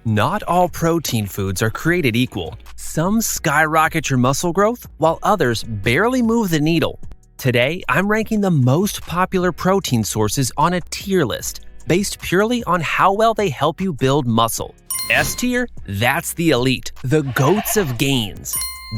Not all protein foods are created equal. Some skyrocket your muscle growth, while others barely move the needle. Today, I'm ranking the most popular protein sources on a tier list, based purely on how well they help you build muscle. S tier, that's the elite, the goats of gains.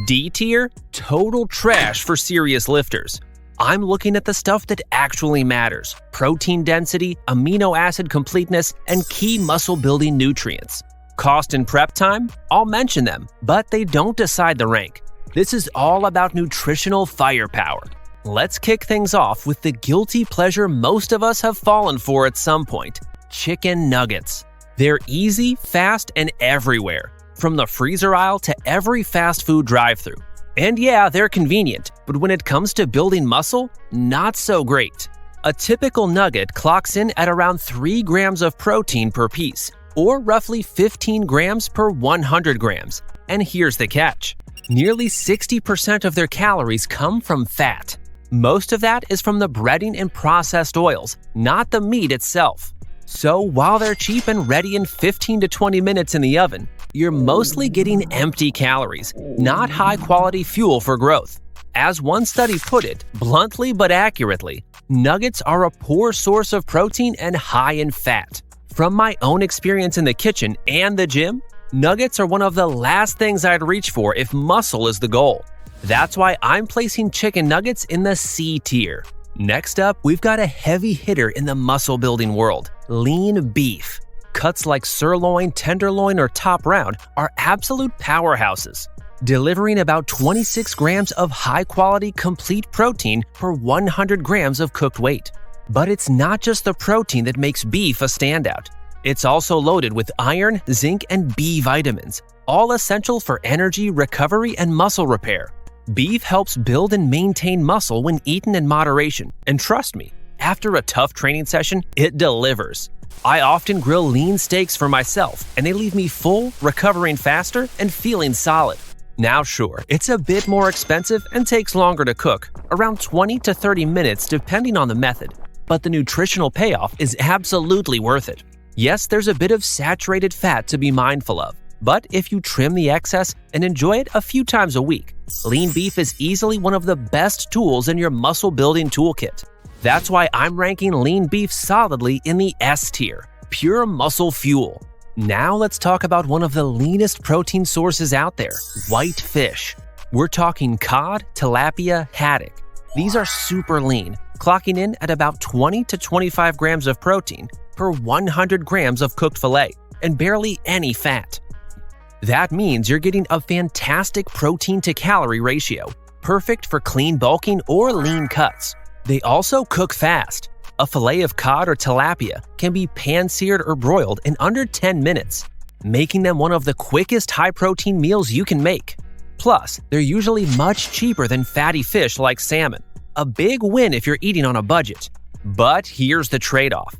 D tier, total trash for serious lifters. I'm looking at the stuff that actually matters: protein density, amino acid completeness, and key muscle-building nutrients. Cost and prep time? I'll mention them, but they don't decide the rank. This is all about nutritional firepower. Let's kick things off with the guilty pleasure most of us have fallen for at some point: chicken nuggets. They're easy, fast, and everywhere, from the freezer aisle to every fast food drive-thru. And yeah, they're convenient, but when it comes to building muscle, not so great. A typical nugget clocks in at around 3 grams of protein per piece, or roughly 15 grams per 100 grams. And here's the catch: nearly 60% of their calories come from fat. Most of that is from the breading and processed oils, not the meat itself. So while they're cheap and ready in 15 to 20 minutes in the oven, you're mostly getting empty calories, not high-quality fuel for growth. As one study put it, bluntly but accurately, nuggets are a poor source of protein and high in fat. From my own experience in the kitchen and the gym, nuggets are one of the last things I'd reach for if muscle is the goal. That's why I'm placing chicken nuggets in the C tier. Next up, we've got a heavy hitter in the muscle-building world: lean beef. Cuts like sirloin, tenderloin, or top round are absolute powerhouses, delivering about 26 grams of high-quality complete protein per 100 grams of cooked weight. But it's not just the protein that makes beef a standout. It's also loaded with iron, zinc, and B vitamins, all essential for energy, recovery, and muscle repair. Beef helps build and maintain muscle when eaten in moderation, and trust me, after a tough training session, it delivers. I often grill lean steaks for myself, and they leave me full, recovering faster, and feeling solid. Now sure, it's a bit more expensive and takes longer to cook, around 20 to 30 minutes depending on the method, but the nutritional payoff is absolutely worth it. Yes, there's a bit of saturated fat to be mindful of, but if you trim the excess and enjoy it a few times a week, lean beef is easily one of the best tools in your muscle-building toolkit. That's why I'm ranking lean beef solidly in the S tier, pure muscle fuel. Now let's talk about one of the leanest protein sources out there: white fish. We're talking cod, tilapia, haddock. These are super lean, clocking in at about 20 to 25 grams of protein per 100 grams of cooked filet, and barely any fat. That means you're getting a fantastic protein to calorie ratio, perfect for clean bulking or lean cuts. They also cook fast. A fillet of cod or tilapia can be pan-seared or broiled in under 10 minutes, making them one of the quickest high-protein meals you can make. Plus, they're usually much cheaper than fatty fish like salmon, a big win if you're eating on a budget. But here's the trade-off.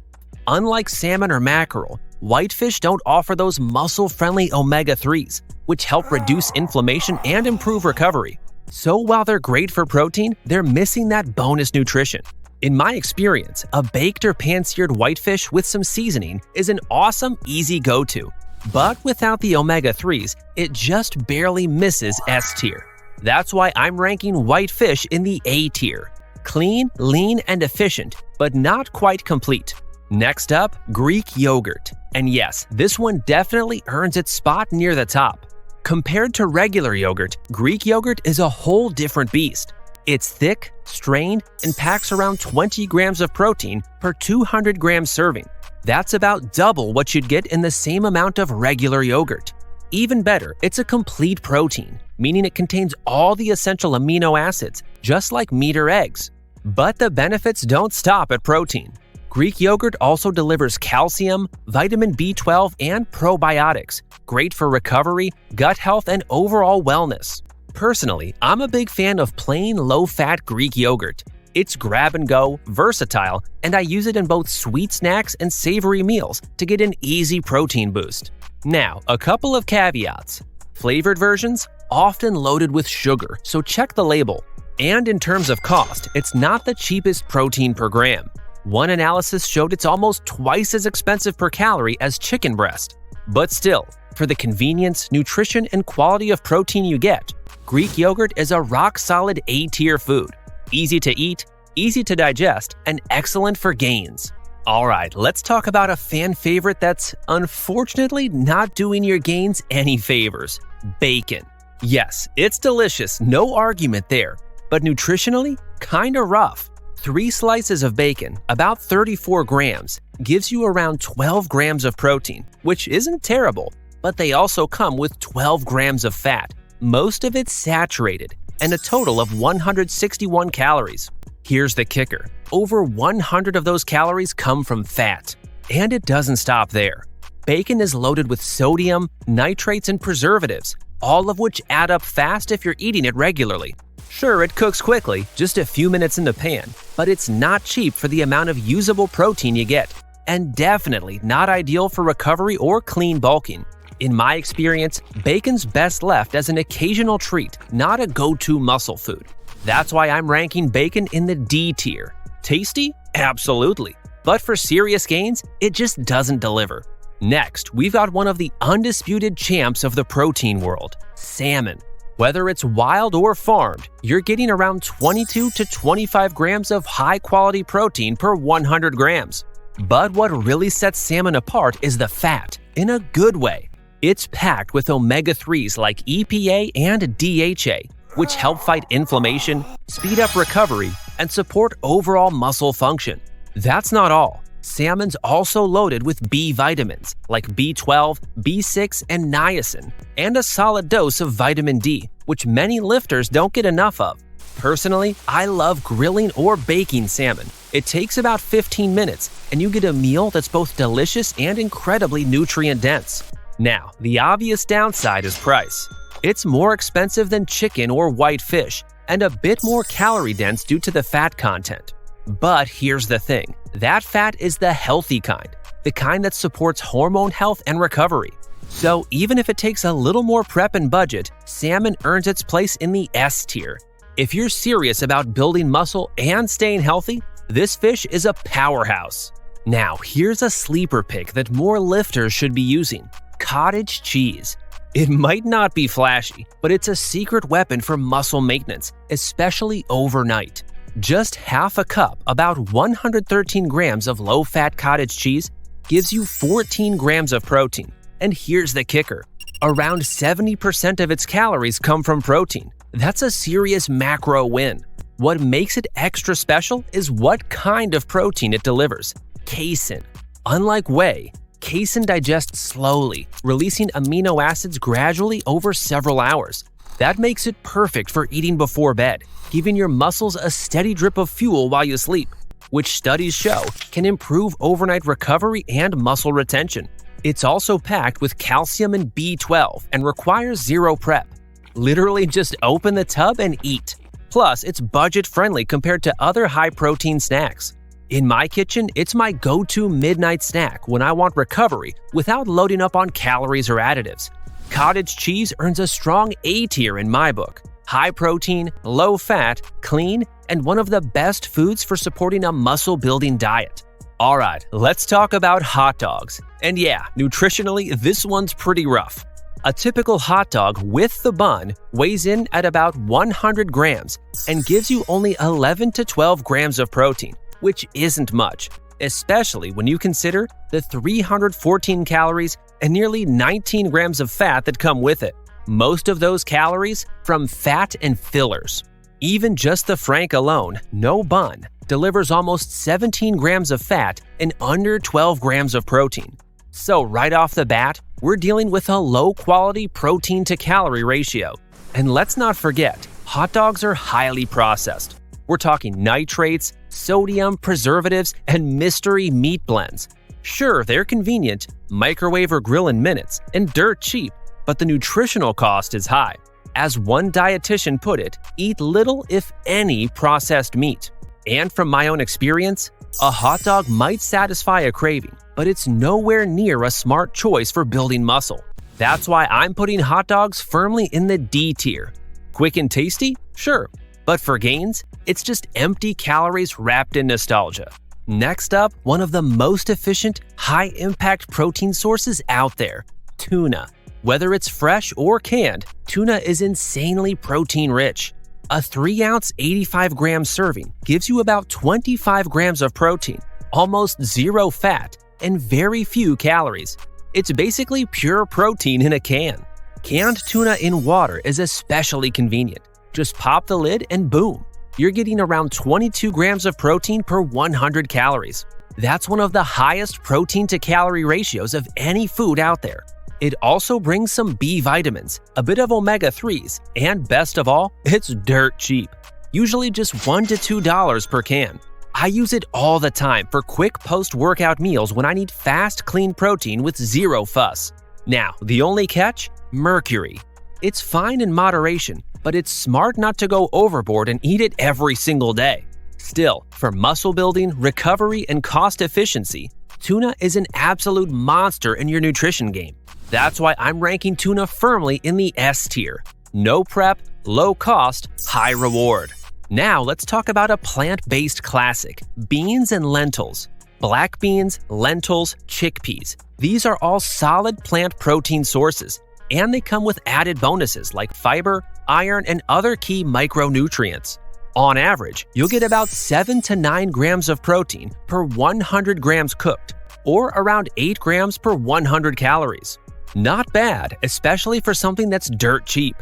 Unlike salmon or mackerel, whitefish don't offer those muscle-friendly omega-3s, which help reduce inflammation and improve recovery. So while they're great for protein, they're missing that bonus nutrition. In my experience, a baked or pan-seared whitefish with some seasoning is an awesome, easy go-to. But without the omega-3s, it just barely misses S tier. That's why I'm ranking whitefish in the A tier. Clean, lean, and efficient, but not quite complete. Next up, Greek yogurt. And yes, this one definitely earns its spot near the top. Compared to regular yogurt, Greek yogurt is a whole different beast. It's thick, strained, and packs around 20 grams of protein per 200 gram serving. That's about double what you'd get in the same amount of regular yogurt. Even better, it's a complete protein, meaning it contains all the essential amino acids, just like meat or eggs. But the benefits don't stop at protein. Greek yogurt also delivers calcium, vitamin B12, and probiotics, great for recovery, gut health, and overall wellness. Personally, I'm a big fan of plain low-fat Greek yogurt. It's grab-and-go, versatile, and I use it in both sweet snacks and savory meals to get an easy protein boost. Now, a couple of caveats. Flavored versions, often loaded with sugar, so check the label. And in terms of cost, it's not the cheapest protein per gram. One analysis showed it's almost twice as expensive per calorie as chicken breast. But still, for the convenience, nutrition, and quality of protein you get, Greek yogurt is a rock-solid A-tier food. Easy to eat, easy to digest, and excellent for gains. Alright, let's talk about a fan favorite that's unfortunately not doing your gains any favors: bacon. Yes, it's delicious, no argument there, but nutritionally, kinda rough. 3 slices of bacon, about 34 grams, gives you around 12 grams of protein, which isn't terrible, but they also come with 12 grams of fat, most of it saturated, and a total of 161 calories. Here's the kicker: over 100 of those calories come from fat. And it doesn't stop there. Bacon is loaded with sodium, nitrates, and preservatives, all of which add up fast if you're eating it regularly. Sure, it cooks quickly, just a few minutes in the pan, but it's not cheap for the amount of usable protein you get, and definitely not ideal for recovery or clean bulking. In my experience, bacon's best left as an occasional treat, not a go-to muscle food. That's why I'm ranking bacon in the D tier. Tasty? Absolutely. But for serious gains, it just doesn't deliver. Next, we've got one of the undisputed champs of the protein world: salmon. Whether it's wild or farmed, you're getting around 22 to 25 grams of high-quality protein per 100 grams. But what really sets salmon apart is the fat, in a good way. It's packed with omega-3s like EPA and DHA, which help fight inflammation, speed up recovery, and support overall muscle function. That's not all. Salmon's also loaded with B vitamins like B12, B6, and niacin, and a solid dose of vitamin D, which many lifters don't get enough of. Personally, I love grilling or baking salmon. It takes about 15 minutes, and you get a meal that's both delicious and incredibly nutrient-dense. Now, the obvious downside is price. It's more expensive than chicken or white fish, and a bit more calorie-dense due to the fat content. But here's the thing: that fat is the healthy kind, the kind that supports hormone health and recovery. So even if it takes a little more prep and budget, salmon earns its place in the S tier. If you're serious about building muscle and staying healthy, this fish is a powerhouse. Now, here's a sleeper pick that more lifters should be using: cottage cheese. It might not be flashy, but it's a secret weapon for muscle maintenance, especially overnight. Just half a cup, about 113 grams of low-fat cottage cheese, gives you 14 grams of protein. And here's the kicker: around 70% of its calories come from protein. That's a serious macro win. What makes it extra special is what kind of protein it delivers: casein. Unlike whey, casein digests slowly, releasing amino acids gradually over several hours. That makes it perfect for eating before bed, giving your muscles a steady drip of fuel while you sleep, which studies show can improve overnight recovery and muscle retention. It's also packed with calcium and B12 and requires zero prep. Literally just open the tub and eat. Plus, it's budget-friendly compared to other high-protein snacks. In my kitchen, it's my go-to midnight snack when I want recovery without loading up on calories or additives. Cottage cheese earns a strong A tier in my book. High protein, low fat, clean, and one of the best foods for supporting a muscle-building diet. Alright, let's talk about hot dogs. And yeah, nutritionally, this one's pretty rough. A typical hot dog with the bun weighs in at about 100 grams and gives you only 11 to 12 grams of protein, which isn't much, especially when you consider the 314 calories and nearly 19 grams of fat that come with it. Most of those calories from fat and fillers. Even just the frank alone, no bun, delivers almost 17 grams of fat and under 12 grams of protein. So right off the bat, we're dealing with a low-quality protein-to-calorie ratio. And let's not forget, hot dogs are highly processed. We're talking nitrates, sodium, preservatives, and mystery meat blends. Sure, they're convenient, microwave or grill in minutes, and dirt cheap, but the nutritional cost is high. As one dietitian put it, eat little, if any, processed meat. And from my own experience, a hot dog might satisfy a craving, but it's nowhere near a smart choice for building muscle. That's why I'm putting hot dogs firmly in the D tier. Quick and tasty? Sure. But for gains, it's just empty calories wrapped in nostalgia. Next up, one of the most efficient, high-impact protein sources out there: Tuna. Whether it's fresh or canned, tuna is insanely protein-rich. A 3-ounce 85-gram serving gives you about 25 grams of protein, almost zero fat, and very few calories. It's basically pure protein in a can. Canned tuna in water is especially convenient. Just pop the lid and boom, you're getting around 22 grams of protein per 100 calories. That's one of the highest protein-to-calorie ratios of any food out there. It also brings some B vitamins, a bit of omega-3s, and best of all, it's dirt cheap. Usually just $1 to $2 per can. I use it all the time for quick post-workout meals when I need fast, clean protein with zero fuss. Now, the only catch? Mercury. It's fine in moderation, but it's smart not to go overboard and eat it every single day. Still, for muscle building, recovery, and cost efficiency, tuna is an absolute monster in your nutrition game. That's why I'm ranking tuna firmly in the S tier. No prep, low cost, high reward. Now let's talk about a plant-based classic, beans and lentils. Black beans, lentils, chickpeas. These are all solid plant protein sources, and they come with added bonuses like fiber, iron, and other key micronutrients. On average, you'll get about 7 to 9 grams of protein per 100 grams cooked, or around 8 grams per 100 calories. Not bad, especially for something that's dirt cheap.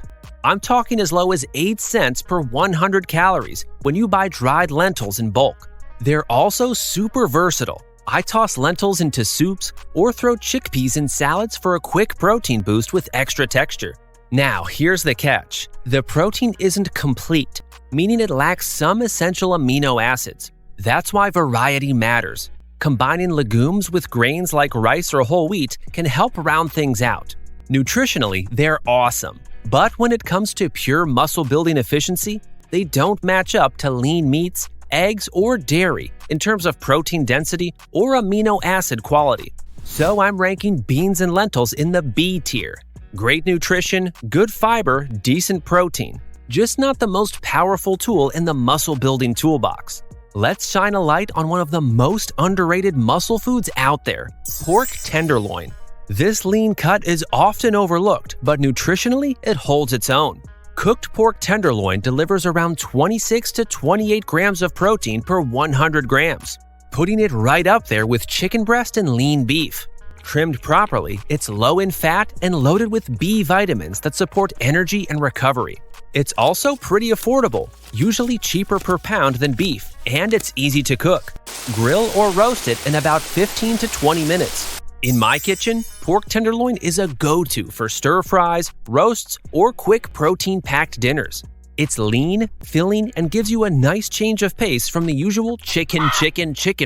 I'm talking as low as 8 cents per 100 calories when you buy dried lentils in bulk. They're also super versatile. I toss lentils into soups or throw chickpeas in salads for a quick protein boost with extra texture. Now, here's the catch. The protein isn't complete, meaning it lacks some essential amino acids. That's why variety matters. Combining legumes with grains like rice or whole wheat can help round things out. Nutritionally, they're awesome. But when it comes to pure muscle-building efficiency, they don't match up to lean meats, eggs, or dairy in terms of protein density or amino acid quality. So I'm ranking beans and lentils in the B tier. Great nutrition, good fiber, decent protein. Just not the most powerful tool in the muscle-building toolbox. Let's shine a light on one of the most underrated muscle foods out there, pork tenderloin. This lean cut is often overlooked, but nutritionally, it holds its own. Cooked pork tenderloin delivers around 26 to 28 grams of protein per 100 grams, putting it right up there with chicken breast and lean beef. Trimmed properly, it's low in fat and loaded with B vitamins that support energy and recovery. It's also pretty affordable, usually cheaper per pound than beef, and it's easy to cook. Grill or roast it in about 15 to 20 minutes. In my kitchen, pork tenderloin is a go-to for stir-fries, roasts, or quick protein-packed dinners. It's lean, filling, and gives you a nice change of pace from the usual chicken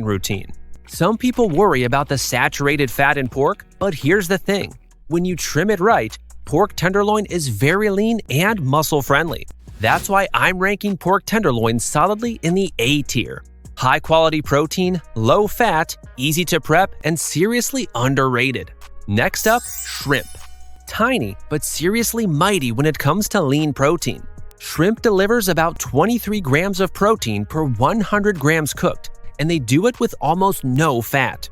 routine. Some people worry about the saturated fat in pork, but here's the thing. When you trim it right, pork tenderloin is very lean and muscle-friendly. That's why I'm ranking pork tenderloin solidly in the A tier. High-quality protein, low fat, easy to prep, and seriously underrated. Next up, shrimp. Tiny, but seriously mighty when it comes to lean protein. Shrimp delivers about 23 grams of protein per 100 grams cooked, and they do it with almost no fat.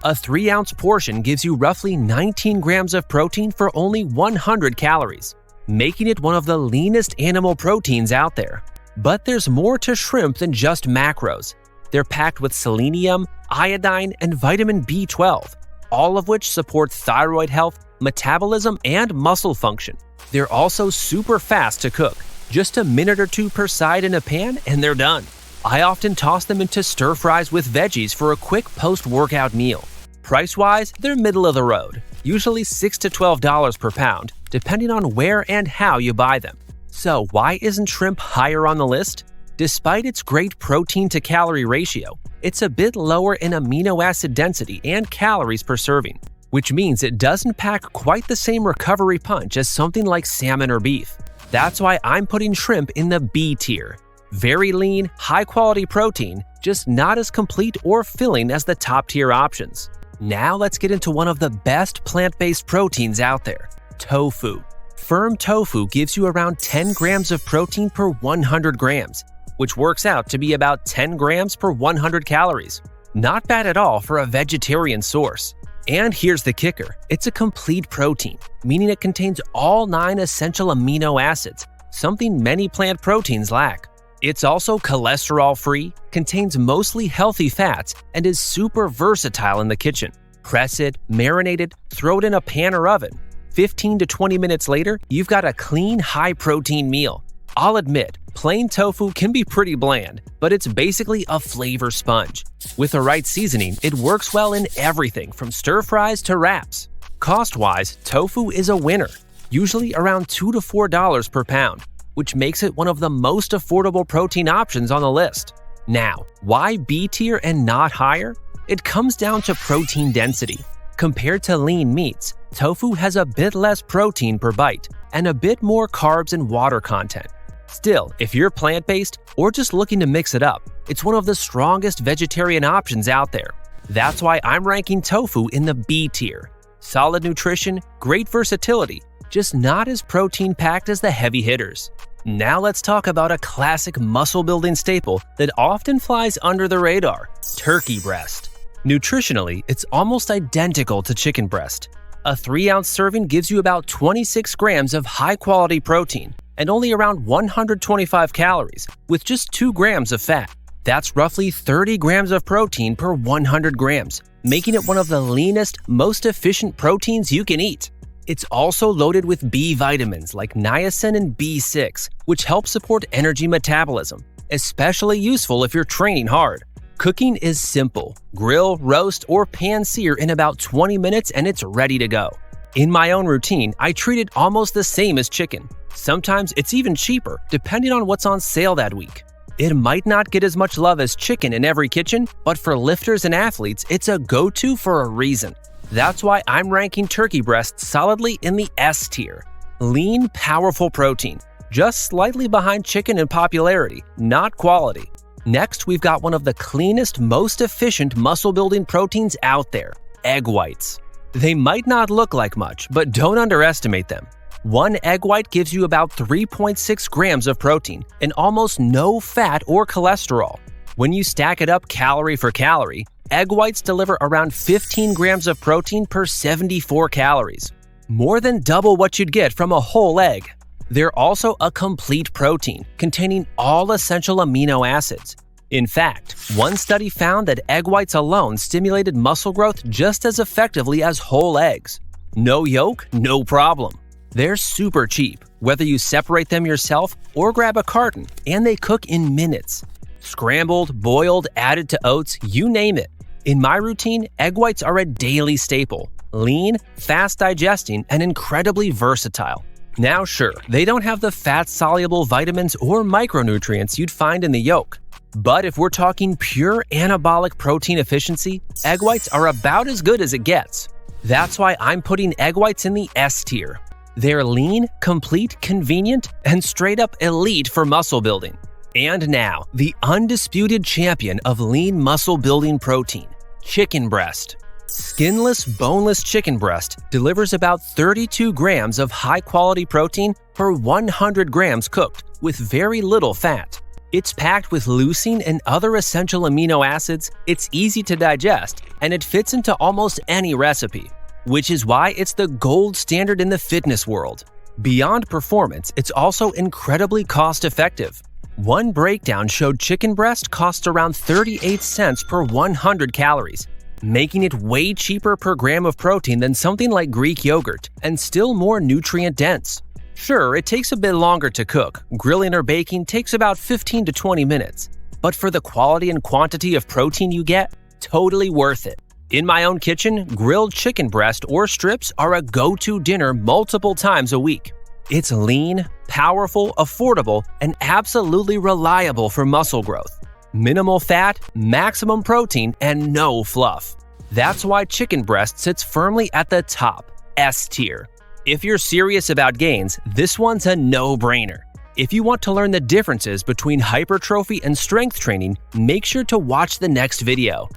A 3-ounce portion gives you roughly 19 grams of protein for only 100 calories, making it one of the leanest animal proteins out there. But there's more to shrimp than just macros. They're packed with selenium, iodine, and vitamin B12, all of which support thyroid health, metabolism, and muscle function. They're also super fast to cook. Just a minute or two per side in a pan and they're done. I often toss them into stir-fries with veggies for a quick post-workout meal. Price-wise, they're middle of the road, usually $6 to $12 per pound, depending on where and how you buy them. So why isn't shrimp higher on the list? Despite its great protein-to-calorie ratio, it's a bit lower in amino acid density and calories per serving, which means it doesn't pack quite the same recovery punch as something like salmon or beef. That's why I'm putting shrimp in the B tier. Very lean, high-quality protein, just not as complete or filling as the top-tier options. Now let's get into one of the best plant-based proteins out there, tofu. Firm tofu gives you around 10 grams of protein per 100 grams, which works out to be about 10 grams per 100 calories. Not bad at all for a vegetarian source. And here's the kicker, it's a complete protein, meaning it contains all 9 essential amino acids, something many plant proteins lack. It's also cholesterol-free, contains mostly healthy fats, and is super versatile in the kitchen. Press it, marinate it, throw it in a pan or oven. 15 to 20 minutes later, you've got a clean, high-protein meal. I'll admit, plain tofu can be pretty bland, but it's basically a flavor sponge. With the right seasoning, it works well in everything from stir-fries to wraps. Cost-wise, tofu is a winner, usually around $2 to $4 per pound, which makes it one of the most affordable protein options on the list. Now, why B tier and not higher? It comes down to protein density. Compared to lean meats, tofu has a bit less protein per bite and a bit more carbs and water content. Still, if you're plant-based or just looking to mix it up, it's one of the strongest vegetarian options out there. That's why I'm ranking tofu in the B tier. Solid nutrition, great versatility, just not as protein-packed as the heavy hitters. Now let's talk about a classic muscle-building staple that often flies under the radar, turkey breast. Nutritionally, it's almost identical to chicken breast. A 3-ounce serving gives you about 26 grams of high-quality protein and only around 125 calories, with just 2 grams of fat. That's roughly 30 grams of protein per 100 grams, making it one of the leanest, most efficient proteins you can eat. It's also loaded with B vitamins like niacin and B6, which help support energy metabolism, especially useful if you're training hard. Cooking is simple. Grill, roast, or pan-sear in about 20 minutes and it's ready to go. In my own routine, I treat it almost the same as chicken. Sometimes it's even cheaper, depending on what's on sale that week. It might not get as much love as chicken in every kitchen, but for lifters and athletes, it's a go-to for a reason. That's why I'm ranking turkey breast solidly in the S tier. Lean, powerful protein, just slightly behind chicken in popularity, not quality. Next, we've got one of the cleanest, most efficient muscle-building proteins out there, egg whites. They might not look like much, but don't underestimate them. One egg white gives you about 3.6 grams of protein and almost no fat or cholesterol. When you stack it up calorie for calorie, egg whites deliver around 15 grams of protein per 74 calories. More than double what you'd get from a whole egg. They're also a complete protein, containing all essential amino acids. In fact, one study found that egg whites alone stimulated muscle growth just as effectively as whole eggs. No yolk, no problem. They're super cheap, whether you separate them yourself or grab a carton, and they cook in minutes. Scrambled, boiled, added to oats, you name it. In my routine, egg whites are a daily staple. Lean, fast digesting, and incredibly versatile. Now sure, they don't have the fat-soluble vitamins or micronutrients you'd find in the yolk. But if we're talking pure anabolic protein efficiency, egg whites are about as good as it gets. That's why I'm putting egg whites in the S tier. They're lean, complete, convenient, and straight-up elite for muscle building. And now, the undisputed champion of lean muscle-building protein, chicken breast. Skinless, boneless chicken breast delivers about 32 grams of high-quality protein per 100 grams cooked, with very little fat. It's packed with leucine and other essential amino acids, it's easy to digest, and it fits into almost any recipe, which is why it's the gold standard in the fitness world. Beyond performance, it's also incredibly cost-effective. One breakdown showed chicken breast costs around 38 cents per 100 calories, making it way cheaper per gram of protein than something like Greek yogurt, and still more nutrient-dense. Sure, it takes a bit longer to cook. Grilling or baking takes about 15 to 20 minutes. But for the quality and quantity of protein you get, totally worth it. In my own kitchen, grilled chicken breast or strips are a go-to dinner multiple times a week. It's lean, powerful, affordable, and absolutely reliable for muscle growth. Minimal fat, maximum protein, and no fluff. That's why chicken breast sits firmly at the top, S tier. If you're serious about gains, this one's a no-brainer. If you want to learn the differences between hypertrophy and strength training, make sure to watch the next video.